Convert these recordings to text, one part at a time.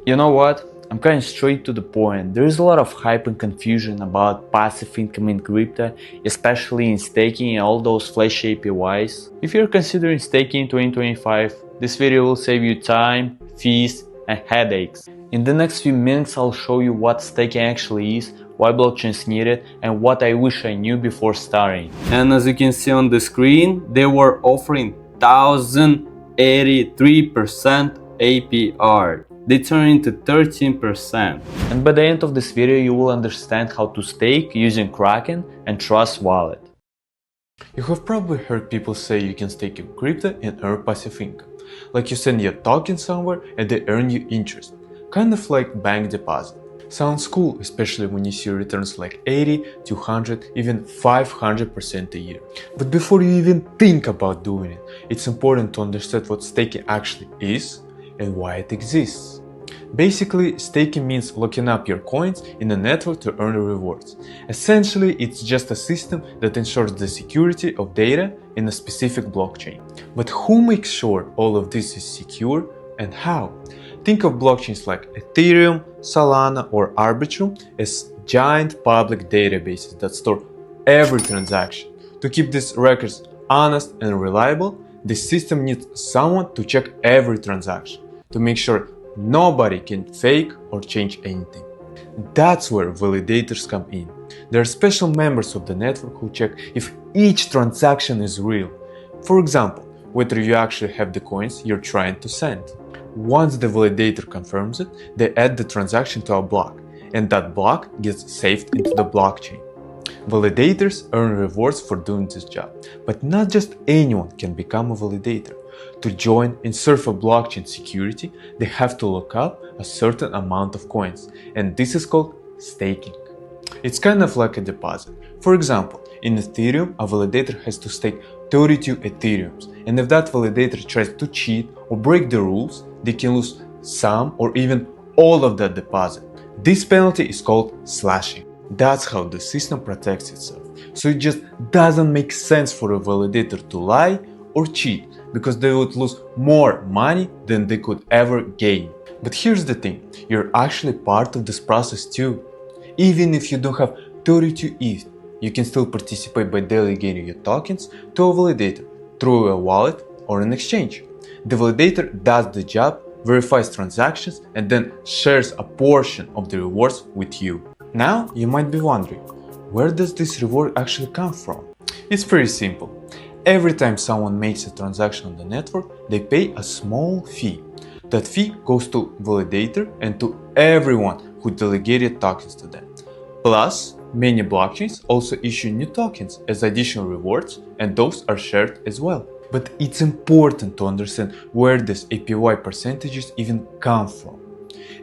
You know what? I'm kind of straight to the point. There is a lot of hype and confusion about passive income in crypto, especially in staking and all those flashy APYs. If you're considering staking in 2025, this video will save you time, fees, and headaches. In the next few minutes, I'll show you what staking actually is, why blockchains need it, and what I wish I knew before starting. And as you can see on the screen, they were offering 1083% APR. They turn into 13%. And by the end of this video, you will understand how to stake using Kraken and Trust Wallet. You have probably heard people say you can stake in crypto and earn passive income. Like you send your token somewhere and they earn you interest. Kind of like bank deposit. Sounds cool, especially when you see returns like 80, 200, even 500% a year. But before you even think about doing it, it's important to understand what staking actually is and why it exists. Basically, staking means locking up your coins in a network to earn rewards. Essentially, it's just a system that ensures the security of data in a specific blockchain. But who makes sure all of this is secure and how? Think of blockchains like Ethereum, Solana, or Arbitrum as giant public databases that store every transaction. To keep these records honest and reliable, the system needs someone to check every transaction, to make sure nobody can fake or change anything. That's where validators come in. They are special members of the network who check if each transaction is real. For example, whether you actually have the coins you're trying to send. Once the validator confirms it, they add the transaction to a block, and that block gets saved into the blockchain. Validators earn rewards for doing this job, but not just anyone can become a validator. To join and serve a blockchain security, they have to lock up a certain amount of coins, and this is called staking. It's kind of like a deposit. For example, in Ethereum, a validator has to stake 32 Ethereums, and if that validator tries to cheat or break the rules, they can lose some or even all of that deposit. This penalty is called slashing. That's how the system protects itself. So it just doesn't make sense for a validator to lie or cheat, because they would lose more money than they could ever gain. But here's the thing, you're actually part of this process too. Even if you don't have 32 ETH, you can still participate by delegating your tokens to a validator through a wallet or an exchange. The validator does the job, verifies transactions, and then shares a portion of the rewards with you. Now you might be wondering, where does this reward actually come from? It's pretty simple. Every time someone makes a transaction on the network, they pay a small fee. That fee goes to validator and to everyone who delegated tokens to them. Plus, many blockchains also issue new tokens as additional rewards, and those are shared as well. But it's important to understand where these APY percentages even come from.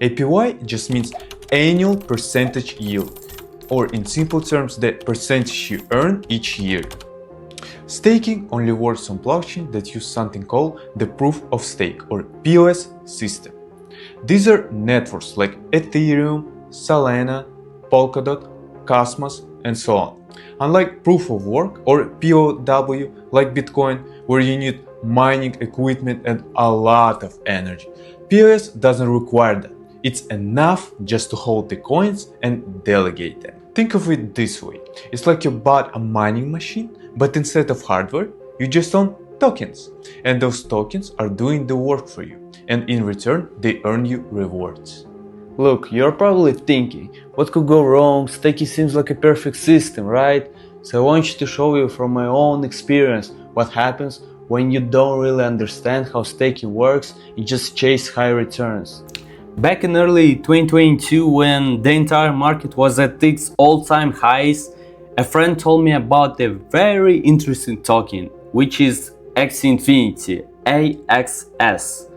APY just means annual percentage yield, or in simple terms, the percentage you earn each year. Staking only works on blockchains that use something called the proof of stake, or POS system. These are networks like Ethereum, Solana, Polkadot, Cosmos, and so on. Unlike proof of work or POW like Bitcoin, where you need mining equipment and a lot of energy, POS doesn't require that. It's enough just to hold the coins and delegate them. Think of it this way. It's like you bought a mining machine, but instead of hardware, you just own tokens. And those tokens are doing the work for you. And in return, they earn you rewards. Look, you're probably thinking, what could go wrong? Staking seems like a perfect system, right? So I want you to show you from my own experience what happens when you don't really understand how staking works and just chase high returns. Back in early 2022, when the entire market was at its all-time highs, a friend told me about a very interesting token, which is X Infinity, AXS.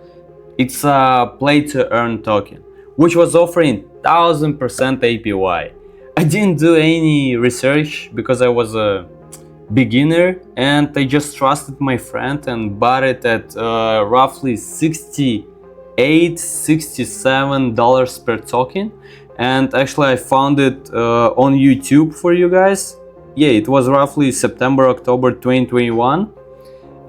It's a play-to-earn token, which was offering 1000% APY. I didn't do any research because I was a beginner, and I just trusted my friend and bought it at roughly $67 per token. And actually I found it on YouTube for you guys. Yeah, it was roughly September-October 2021,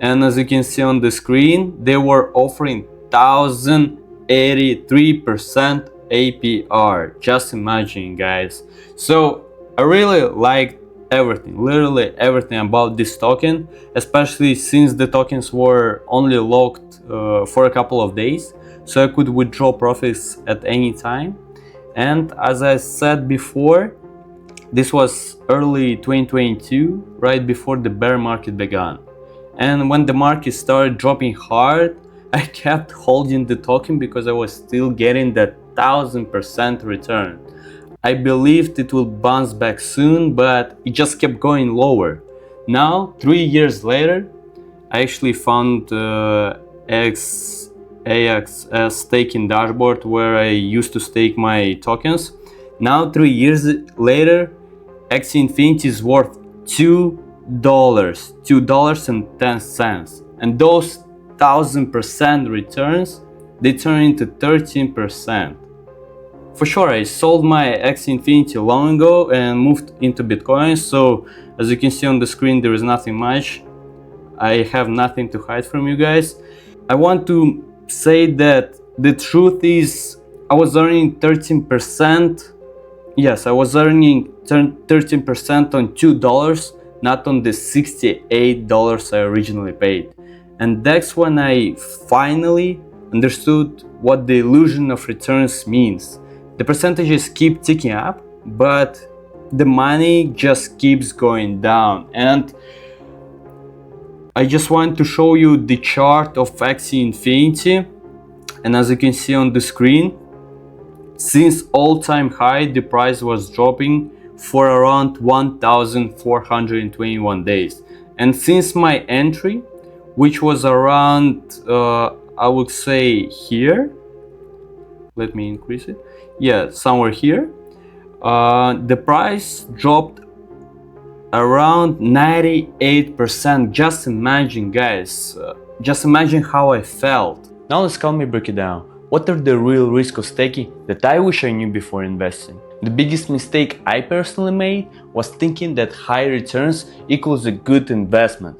and as you can see on the screen, they were offering 1000 83% APR. Just imagine, guys. So I really liked everything, literally everything about this token, especially since the tokens were only locked for a couple of days, so I could withdraw profits at any time. And as I said before, this was early 2022, right before the bear market began. And when the market started dropping hard, I kept holding the token because I was still getting that 1000% return. I believed it will bounce back soon, but it just kept going lower. Now, 3 years later, I actually found AXS staking dashboard where I used to stake my tokens. Now, 3 years later, Axie Infinity is worth $2.10, and those 1000% returns, they turn into 13%. For sure, I sold my Axie Infinity long ago and moved into Bitcoin, so as you can see on the screen, there is nothing much. I have nothing to hide from you guys. I want to say that the truth is I was earning 13%. Yes, I was earning 13% on $2, not on the $68 I originally paid. And that's when I finally understood what the illusion of returns means. The percentages keep ticking up, but the money just keeps going down. And I just want to show you the chart of Axie Infinity. And as you can see on the screen, since all-time high, the price was dropping for around 1,421 days. And since my entry, which was around, I would say here, let me increase it. Yeah, somewhere here. The price dropped around 98%. Just imagine, guys. Just imagine how I felt. Now let's calm me break it down. What are the real risks of staking that I wish I knew before investing? The biggest mistake I personally made was thinking that high returns equals a good investment.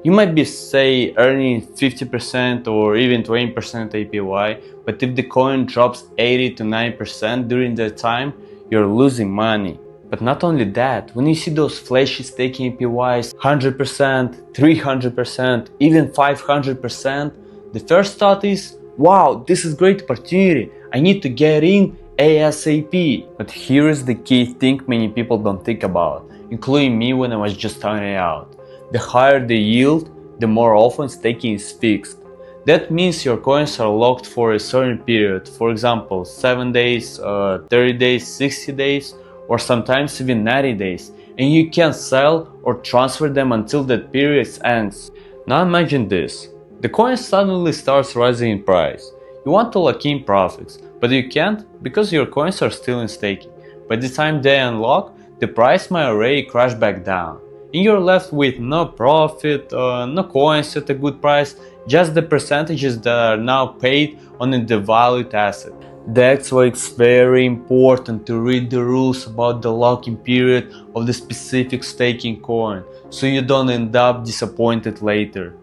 You might be, say, earning 50% or even 20% APY, but if the coin drops 80 to 90% during that time, you're losing money. But not only that, when you see those flashy staking APYs 100%, 300%, even 500%, the first thought is, wow, this is a great opportunity, I need to get in ASAP. But here is the key thing many people don't think about, including me when I was just starting out. The higher the yield, the more often staking is fixed. That means your coins are locked for a certain period, for example 7 days, 30 days, 60 days, or sometimes even 90 days, and you can't sell or transfer them until that period ends. Now imagine this. The coin suddenly starts rising in price. You want to lock in profits, but you can't because your coins are still in staking. By the time they unlock, the price might already crash back down. And you're left with no profit, no coins at a good price, just the percentages that are now paid on a devalued asset. That's why it's very important to read the rules about the locking period of the specific staking coin, so you don't end up disappointed later.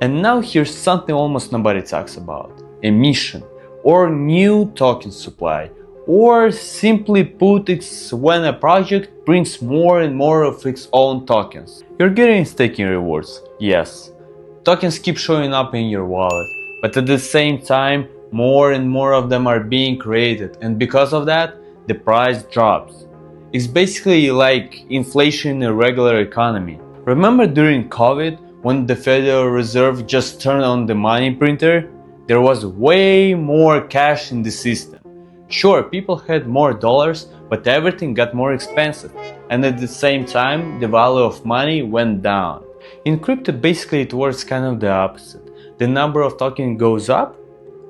And now here's something almost nobody talks about: emission, or new token supply. Or simply put, it's when a project brings more and more of its own tokens. You're getting staking rewards, yes. Tokens keep showing up in your wallet, but at the same time, more and more of them are being created, and because of that, the price drops. It's basically like inflation in a regular economy. Remember during COVID, when the Federal Reserve just turned on the money printer? There was way more cash in the system. Sure, people had more dollars, but everything got more expensive, and at the same time, the value of money went down. In crypto, basically it works kind of the opposite. The number of tokens goes up,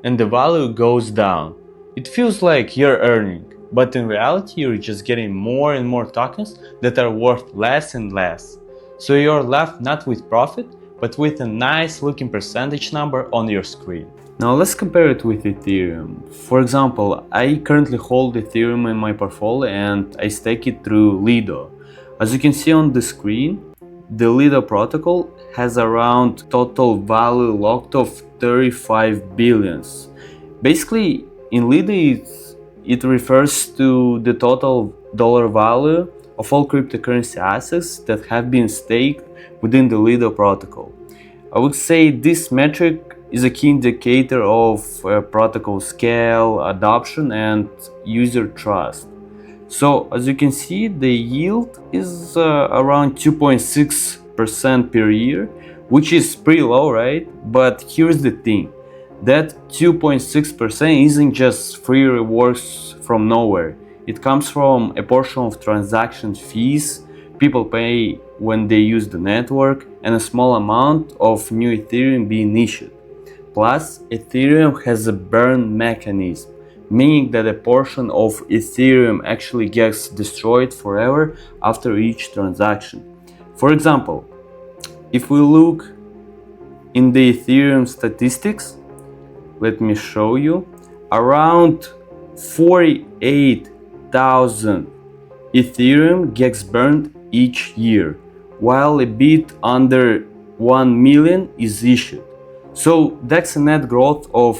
and the value goes down. It feels like you're earning, but in reality you're just getting more and more tokens that are worth less and less. So you're left not with profit, but with a nice looking percentage number on your screen. Now let's compare it with Ethereum. For example, I currently hold Ethereum in my portfolio and I stake it through Lido. As you can see on the screen, the Lido protocol has around total value locked of 35 billions. Basically, in Lida, it refers to the total dollar value of all cryptocurrency assets that have been staked within the Lido protocol. I would say this metric is a key indicator of protocol scale, adoption, and user trust. So as you can see, the yield is around 2.6% per year, which is pretty low, right? But here's the thing, that 2.6% isn't just free rewards from nowhere. It comes from a portion of transaction fees people pay when they use the network, and a small amount of new Ethereum being issued. Plus, Ethereum has a burn mechanism, meaning that a portion of Ethereum actually gets destroyed forever after each transaction. For example, if we look in the Ethereum statistics, let me show you, around 48,000 Ethereum gets burned each year, while a bit under 1 million is issued. So that's a net growth of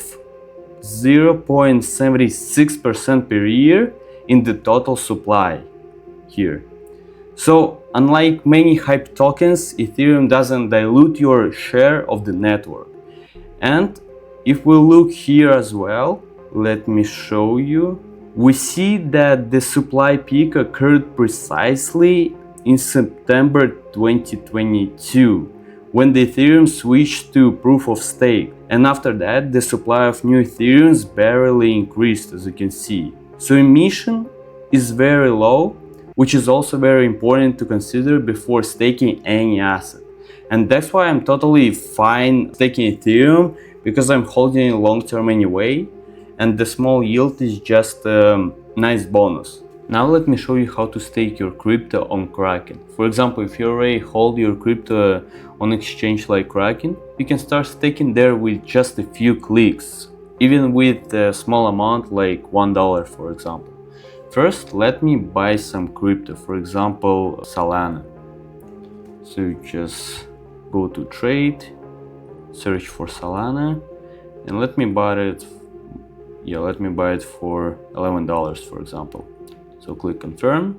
0.76% per year in the total supply here. So unlike many hype tokens, Ethereum doesn't dilute your share of the network. And if we look here as well, let me show you, we see that the supply peak occurred precisely in September 2022, when the Ethereum switched to proof of stake, and after that the supply of new Ethereums barely increased, as you can see. So emission is very low, which is also very important to consider before staking any asset. And that's why I'm totally fine staking Ethereum, because I'm holding it long term anyway, and the small yield is just a nice bonus. Now let me show you how to stake your crypto on Kraken. For example, if you already hold your crypto on exchange like Kraken, you can start staking there with just a few clicks, even with a small amount like $1, for example. First, let me buy some crypto, for example, Solana. So you just go to trade, search for Solana, and let me buy it for $11, for example. So click confirm.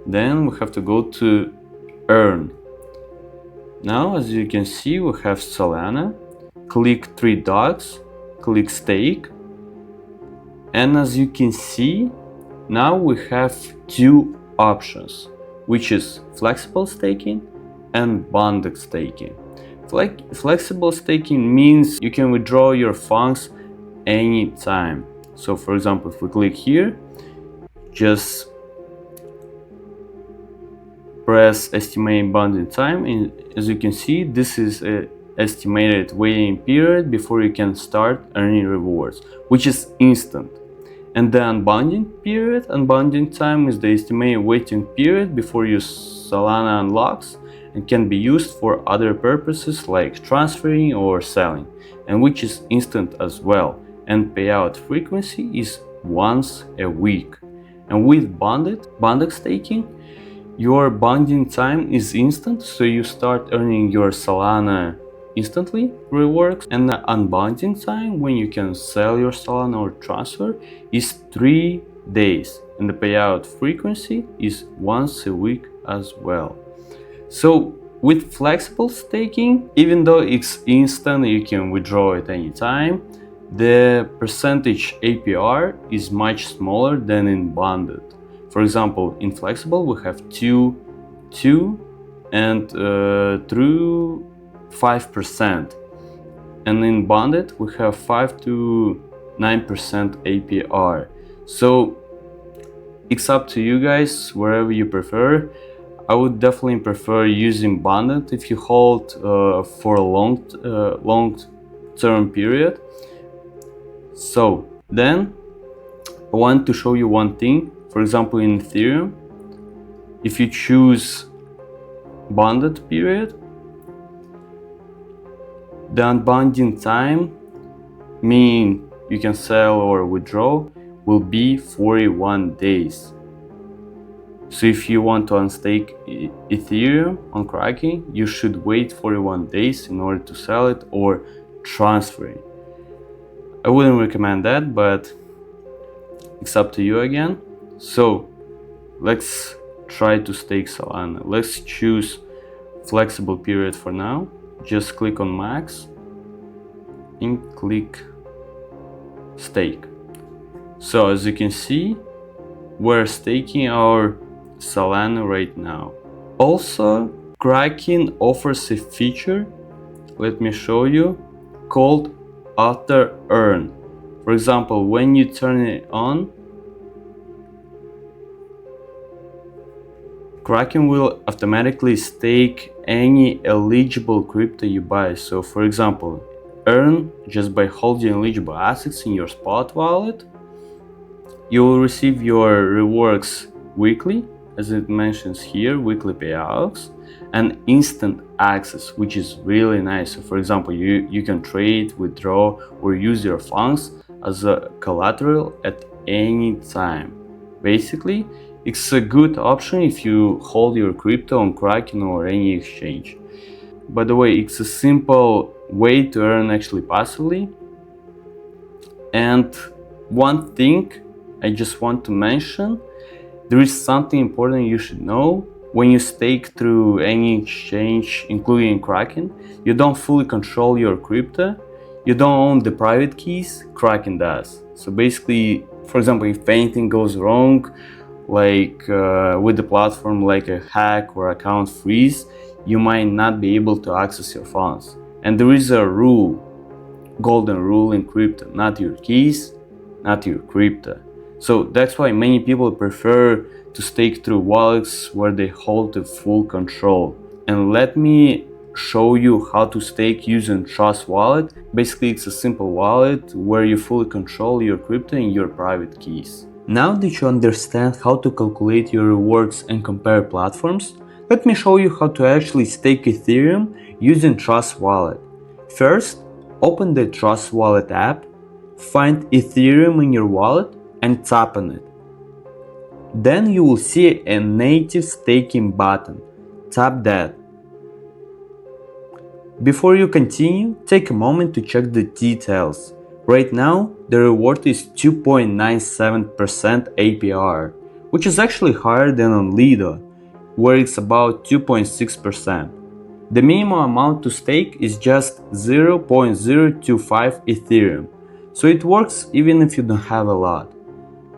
Then we have to go to earn. Now, as you can see, we have Solana. Click three dots, click stake. And as you can see, now we have two options, which is flexible staking and bonded staking. Flexible staking means you can withdraw your funds anytime. So for example, if we click here, just press estimate bonding time, and as you can see, this is an estimated waiting period before you can start earning rewards, which is instant. And the unbonding period, unbonding time, is the estimated waiting period before your Solana unlocks and can be used for other purposes like transferring or selling, and which is instant as well. And payout frequency is once a week. And with bonded staking, your bonding time is instant, so you start earning your Solana instantly reworks, and the unbonding time, when you can sell your Solana or transfer, is 3 days, and the payout frequency is once a week as well. So with flexible staking, even though it's instant, you can withdraw at any time, the percentage APR is much smaller than in bonded. For example, in flexible we have 2 and through 5%, and in bonded we have 5 to 9% APR. So it's up to you guys, wherever you prefer. I would definitely prefer using bonded if you hold for a long-term period. So then I want to show you one thing. For example, in Ethereum, if you choose bonded period, the unbonding time, meaning you can sell or withdraw, will be 41 days. So if you want to unstake Ethereum on Kraken, you should wait 41 days in order to sell it or transfer it. I wouldn't recommend that, but it's up to you again. So let's try to stake Solana. Let's choose flexible period for now. Just click on max and click stake. So as you can see, we're staking our Solana right now. Also, Kraken offers a feature, let me show you, called auto earn. For example, when you turn it on, Kraken will automatically stake any eligible crypto you buy. So for example, earn just by holding eligible assets in your spot wallet. You will receive your rewards weekly, as it mentions here, weekly payouts, and instant access, which is really nice. So for example, you can trade, withdraw, or use your funds as a collateral at any time. Basically, it's a good option if you hold your crypto on Kraken or any exchange. By the way, it's a simple way to earn actually passively. And one thing I just want to mention, there is something important you should know. When you stake through any exchange, including Kraken, you don't fully control your crypto. You don't own the private keys, Kraken does. So basically, for example, if anything goes wrong, like with the platform, like a hack or account freeze, you might not be able to access your funds. And there is a rule, golden rule in crypto: not your keys, not your crypto. So that's why many people prefer to stake through wallets where they hold the full control. And let me show you how to stake using Trust Wallet. Basically, it's a simple wallet where you fully control your crypto and your private keys. Now that you understand how to calculate your rewards and compare platforms, let me show you how to actually stake Ethereum using Trust Wallet. First, open the Trust Wallet app, find Ethereum in your wallet and tap on it. Then you will see a native staking button. Tap that. Before you continue, take a moment to check the details. Right now, the reward is 2.97% APY, which is actually higher than on Lido, where it's about 2.6%. The minimum amount to stake is just 0.025 Ethereum, so it works even if you don't have a lot.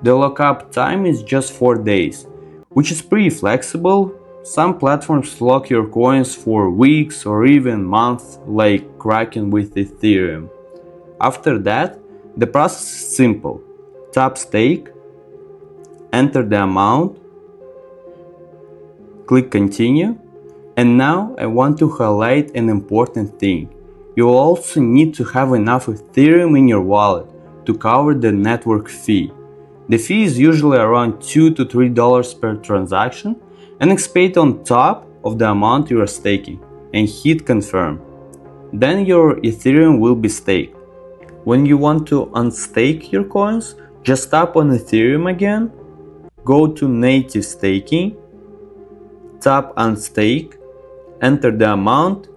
The lockup time is just 4 days, which is pretty flexible. Some platforms lock your coins for weeks or even months, like Kraken with Ethereum. After that, the process is simple. Tap stake, enter the amount, click continue, and now I want to highlight an important thing. You will also need to have enough Ethereum in your wallet to cover the network fee. The fee is usually around $2 to $3 per transaction and it's paid on top of the amount you are staking, and hit confirm. Then your Ethereum will be staked. When you want to unstake your coins, just tap on Ethereum again, go to native staking, tap unstake, enter the amount,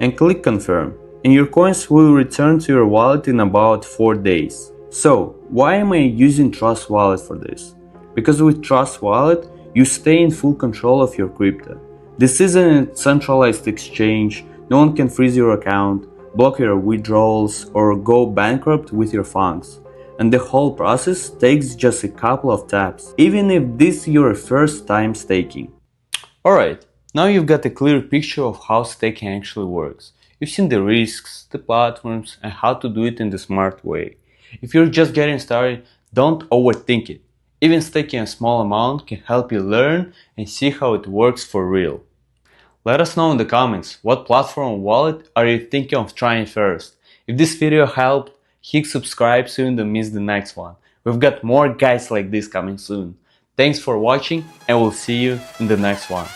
and click confirm, and your coins will return to your wallet in about 4 days. So, why am I using Trust Wallet for this? Because with Trust Wallet, you stay in full control of your crypto. This isn't a centralized exchange, no one can freeze your account, block your withdrawals, or go bankrupt with your funds. And the whole process takes just a couple of taps, even if this is your first time staking. Alright, now you've got a clear picture of how staking actually works. You've seen the risks, the platforms, and how to do it in the smart way. If you're just getting started, don't overthink it. Even staking a small amount can help you learn and see how it works for real. Let us know in the comments what platform or wallet are you thinking of trying first. If this video helped, hit subscribe so you don't miss the next one. We've got more guides like this coming soon. Thanks for watching and we'll see you in the next one.